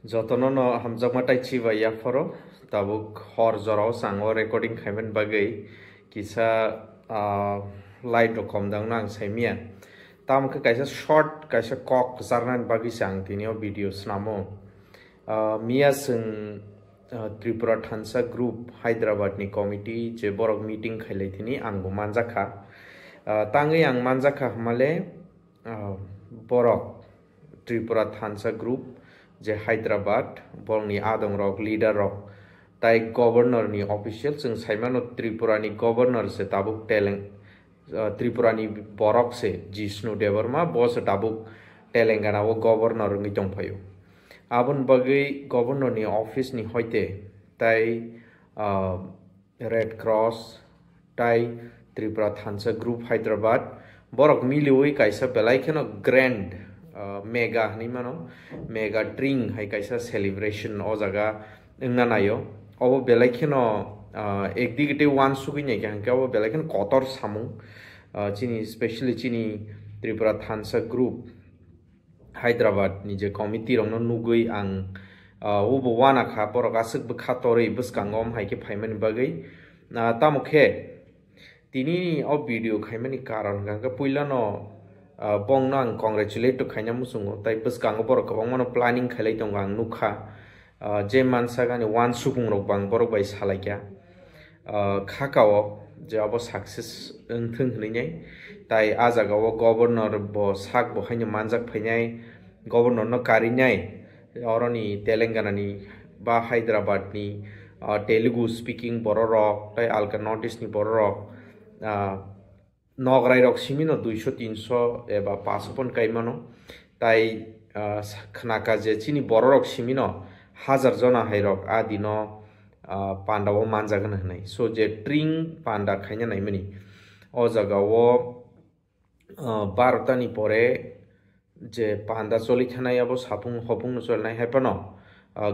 Jotono no hamjak matai chiba ya foro tabuk hor jorao sango recording khaimen bagai kisa light rokom dang nang saimia tam ke kaisa short kaisa kok zarnan bagi sang tinio video snamo mia sing Tripura Thansa group Hyderabad ni committee je borok meeting khailai tini angbo manjaka tangi ang manjaka hamale borok Tripura Thansa group je Hyderabad bolni adong rok leader rok tai governor ni official sing saimano Tripura ni governor se tabuk teleng Tripura ni borok se Jishnu Devarma bos tabuk Telangana wo governor ngi tongphayo abun bagai governor ni office ni hoite tai Red Cross tai Tripura Thansa group Hyderabad borok milioi kaisa belai kheno grand mega ni mano mega drink hai kaisa celebration o jaga nanayo obo belai kheno ekdigite one sugi ne kan ka obo belai kheno kotor samung chini especially chini Tripura Thansa group Hyderabad ni je committee rong no nugui ang ubo wana kha borok asuk bkhatori buskangom hai ke phaiman bagai tamukhe tini o video khaimani karon ganga puilano bong nang congratulate to khanya musungo tai buskang borok kabang mano planning khalai tongang nukha je mansa gani wan supung rok bang borok bai salaikya khakao je abo success thung hninai tai ajagao governor bo sak bo haino manjak phainai governor no karinai oroni Telangana ni ba Hyderabad ni Telugu speaking borok tai alka notice ni borok nograi rok simino 200-300 eba 500 pon kaimano tai khnaka je chini borok simino 1000 jona hairok adino pandawo manjagan hnai so je tring panda khainya naimani o jagao 12 ni pore je panda choli thanai abo sapung hopung no cholnai haipano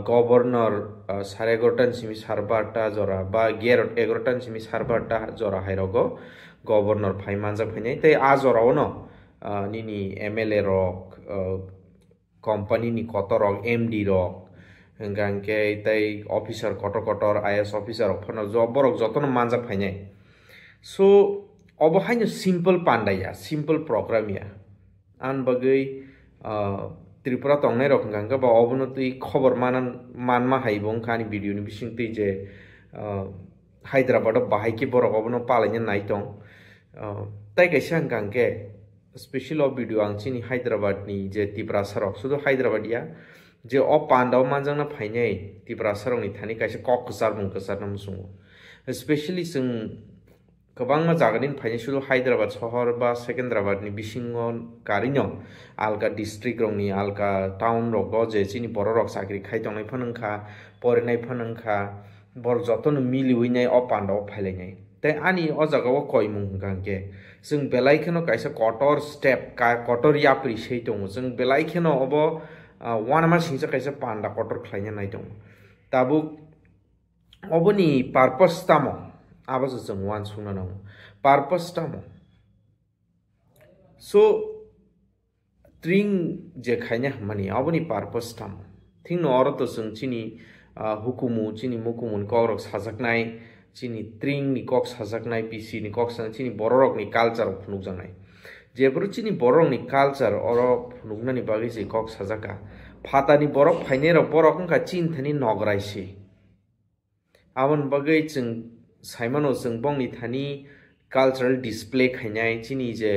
governor 11:30 simi sarbarta jora ba 11:30 simi sarbarta jora hairogo governor phai manja phainai tai ajorao no nini MLA rok company ni kotorok MD rok hangangke tai officer kotor IS officer rok phano borok jotono manja phainai so obo haino simple pandaya simple program ya an bagai Tripura tongnai rok hangangka ba obono tui khobor manma haibong khani video ni bising tui je Hyderabad bahai ki borok obono palainya naitong tai kaisa hangangke special video ang chini Hyderabad ni je Tripura sarok sudo Hyderabad ya je o pandao manjangna phainai Tripura sarok ni thani kaisa kok kusar na musungo especially sing kabangma jaganin phainai sudo Hyderabad sohor ba Secunderabad ni bisingo karinyo alka district rong ni alka town rok je chini borok sakri khaitongnai phanangkha porinai phanangkha bor jotono miliuinai o pandao phailainai tai ani o jagao koimung gangke जों belai kheno kaisa kotor step ka kotor yapri sei tongo जों belai kheno obo wanama singsa kaisa panda kotor khlaina nai tongo tabuk oboni purpose tamo abajo जों wan sungna nang purpose tamo so string je khaina mani oboni purpose tamo thingno oroto जों chini hukumu chini mukumun korok sajaknai chini tring ni kok sajaknai PC ni kok sang chini borok ni culture phunukjangnai jebro chini borok ni culture oro phunukna ni bagi si kok sajaka phata ni borok phaine ro borok ka chin thani nograi si abon bagai chung saimano chung bong ni thani cultural display khainai chini je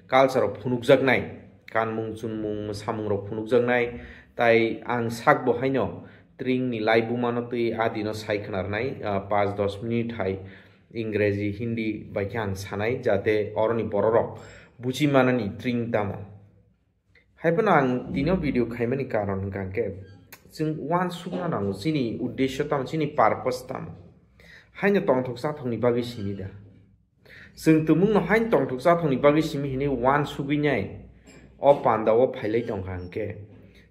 culture phunukjaknai kanmung chunmung samung ro phunukjaknai tai ang sak bo haino tring ni laibu mano tui adino sai khnarnai 5-10 minute hai इंग्रेजी हिंदी बाइखां सानाय जाते अरनि बररक बुझि मानानि tring tamo hyphen आं दिनो भिडियो खाइमानि कारण गांके जों वान सुना नांगौ जिनि उद्देश्य ताम जिनि पार्पस ताम हाइनो तंथकसा थंनि बागै सिमिदा जों तुमुंनो हाइन तंथकसा थंनि बागै सिमि हिनि वान सुगिनाय अ पान्दाव फाइलै दं गांके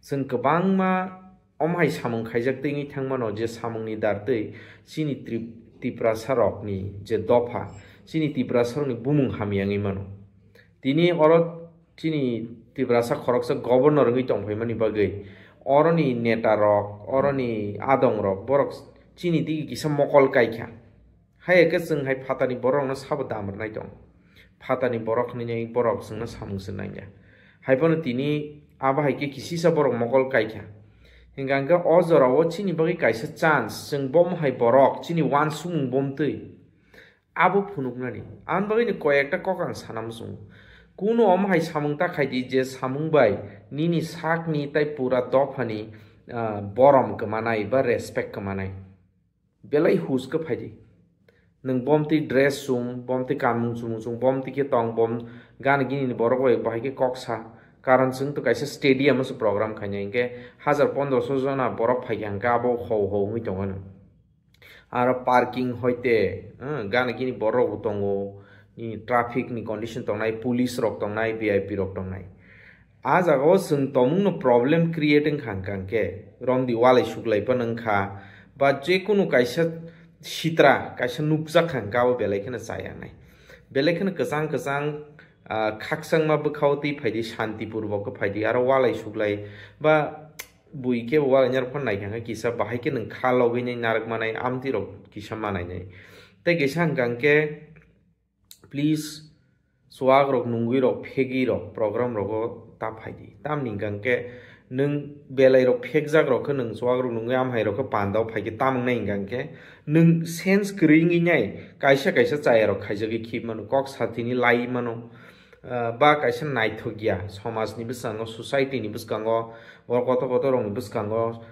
जों गोबांमा अमहाय सामं खाइजाक दैनि थांमानो जे सामंनि दारदै जिनि Tripura sarok ni je dopa sini Tripura sarok ni bumung hamiangi mano tini orot sini Tripura sa khorok sa governor ngi tongphai mani bagai oroni neta rok oroni adong rok borok chini digi kisa mokol kaikha hai ke sung hai phatani borok na sabo damar nai dong phatani borok ni nei borok sung na samung sun nai ya hai pono tini aba hai ke kisi sa borok mokol kaikha hinganga ojora o chini bagi kaisa chance sung bom hai borok chini wan sumung bom tui abo phunuk nani an bagi ni koyekta kokang sanam sung kuno om hai samung ta khaidi je samung bai nini sak ni tai pura dofani borom kemanai ba respect kemanai belai hus ke phaidi nung bom ti dress sum bom ti kamung sum bom ti ke tong bom gan gini ni borok bai bai ke koksa karon sung to kaisa stadium su program khanya inge 1500 jona borok phaigyang ka bo ho mi tongan ar parking hoite gan gini borok utongo ni traffic ni condition tongnai police rok tongnai vip rok tongnai a jago sung tomung no problem creating khangkang ke rom di walai suklai panang kha ba je kunu kaisa sitra kaisa nukjak khangka bo belai khana saya nai belai khana kasang khaksang ma bkhauti phaidi shanti purbo ko phaidi aro walai suklai ba bui ke wal nyar phon nai khanga kisa bahai ke nang khalo gei nai narak manai amti rok kisa manai nai te gesang kang ke please swag rok nungui rok phegi rok program rok ta phaidi tam ningkang ke nung belai rok phekjak rok ke nung swag rok nungui am hai rok ke pandau phaigi tam nai ingkang ke nung sense kring ngai kaisa chaya rok khaijagi khip manu kok sathini lai manu ba kaisa naithogya samaj ni bisango society ni biskango or koto rong ni biskango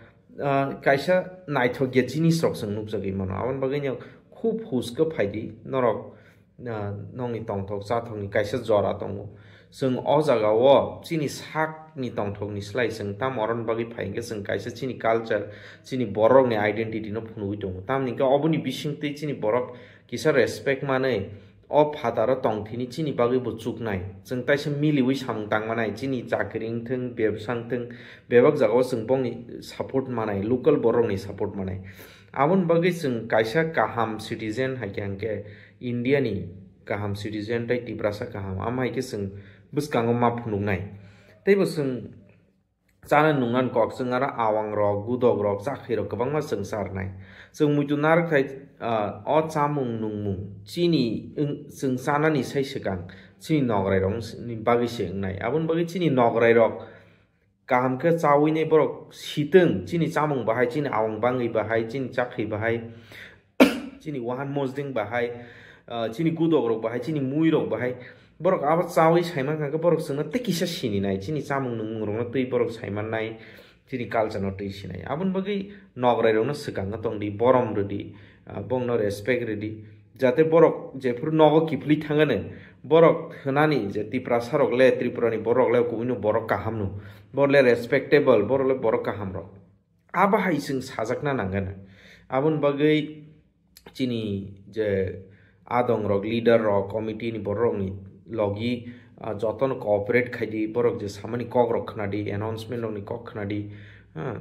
kaisa naithogya jinis rok sung nukjagi manu abon bagini khub huska phaidi norok nongi tongthok chathok ni kaisa jora tongo sung o jaga o chini sak ni tongthok ni slai sung tam oron bagi phainge sung kaisa chini culture chini borok ni identity no phunui tongo tam ni ka oboni bisingtei chini borok kisa respect manei o phataro tongthini chini bagi bo chuknai sung taisa miliwi samung tangmanai chini chakring thung bebsang thung bebak jaga o sung bongni support manai local borok ni support manai abon bagi sung kaisa kaham citizen hakyangke India ni kaham citizen tai tiprasa kaham amai ke sung buskango ma phunungnai tei bo sung chana nungan kok sung ara awang rok gudok rok chakhai rok kwbangma sung sarnai sung muitu narak thai o chamung nungmung chini sung sanani sai sekang chini nograi rong ni bagi sengnai abon bagi chini nograi rok kaham ke chawi nei borok situng chini chamung bahai chini awang bangi bahai chini chakhai bahai chini wahan mojding bahai chini gudok rok bahai chini mui rok bahai borok abat chawi saiman ka borok sungna tekisa sini nai chini chamung nung rong na tui borok saiman nai chini culture no tui sinai abon bagi nograi rong na sikang tongdi borom redi bong no respect redi jate borok jepur nogo kipli thangane borok hunani je tiprasa rok le tripura ni borok le kuino borok kaham nu borle respectable borle borok kaham rok aba hai sing sajakna nangan abon bagi chini je adong rok leader rok committee ni borok ni logi joton cooperate khaidi borok je samani kok rok khnadi announcement rok ni kok khnadi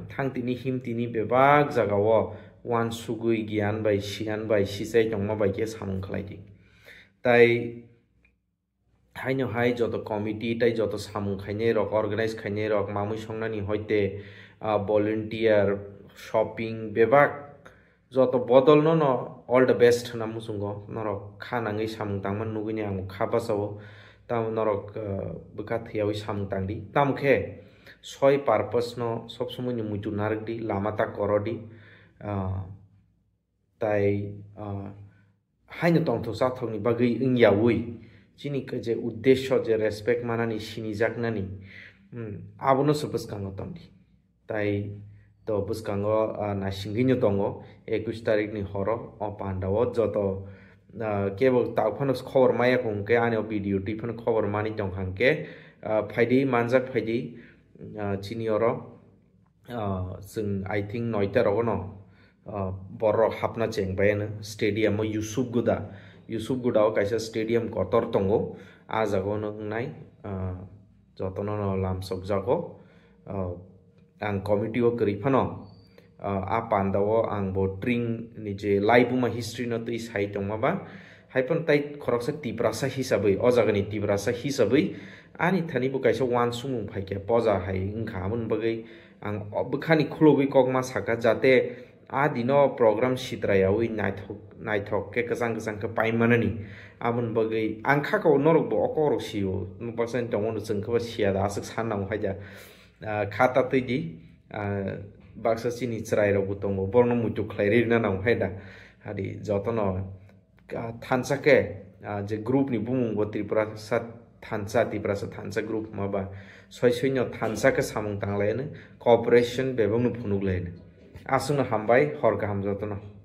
thang tini him tini bebak jagao wan sugui gyan bai sian bai sisai tongma bai ke samung khlaidi tai haino hai joto committee tai joto samung khaine rok organize khaine rok mamui songnani hoite volunteer shopping bebak joto bodol no all the best na musungo norok khanangai samung tangman nugini ang khabasao tam norok buka thiawi samung tangdi tamkhe soi purpose no sob somoi ni muitu nardi lamata korodi tai haino tongtho sathok ni bagi ingyawi chini ke je uddesho je respect manani sini jaknani abono subas kango tamdi tai to buskango na singinyo tongo 21 tarik ni horo o pandawo joto kebo takphano khobor maya kongke ani video tiphan khobor mani tongkhangke phaidi manjak phaidi chini oro sung I think 9 ta rogono borok hapna chengbayan stadium o Yusuf Guda o kaisa stadium kotor tongo a jago nai jotono no lamsok jago ang committee o kerifano a pandao ang botring ni je laibuma history no tui sai tongmaba haipon tai khoroksa tiprasa hisabai o jagani tiprasa hisabai ani thani bu kaisa wan sumung phaike poja hai ingkha mun bagai ang bukhani khulobi kokma saka jate a dino program sitrayawi naithok ke kasang ke paimanani amun bagai angkha ko norok bo okorok siyo nupasan tongon jeng ke sia da asik sanang haja khata tidi baksa chini chrai ro butongo borno mutu khlairi na nang haida hadi jotono thansa ke je group ni bumung bo tripura sat thansa thansa group maba soinyo thansa ke samung tanglaine cooperation bebong nu phunuk laine asung hambai hor ka hamjotono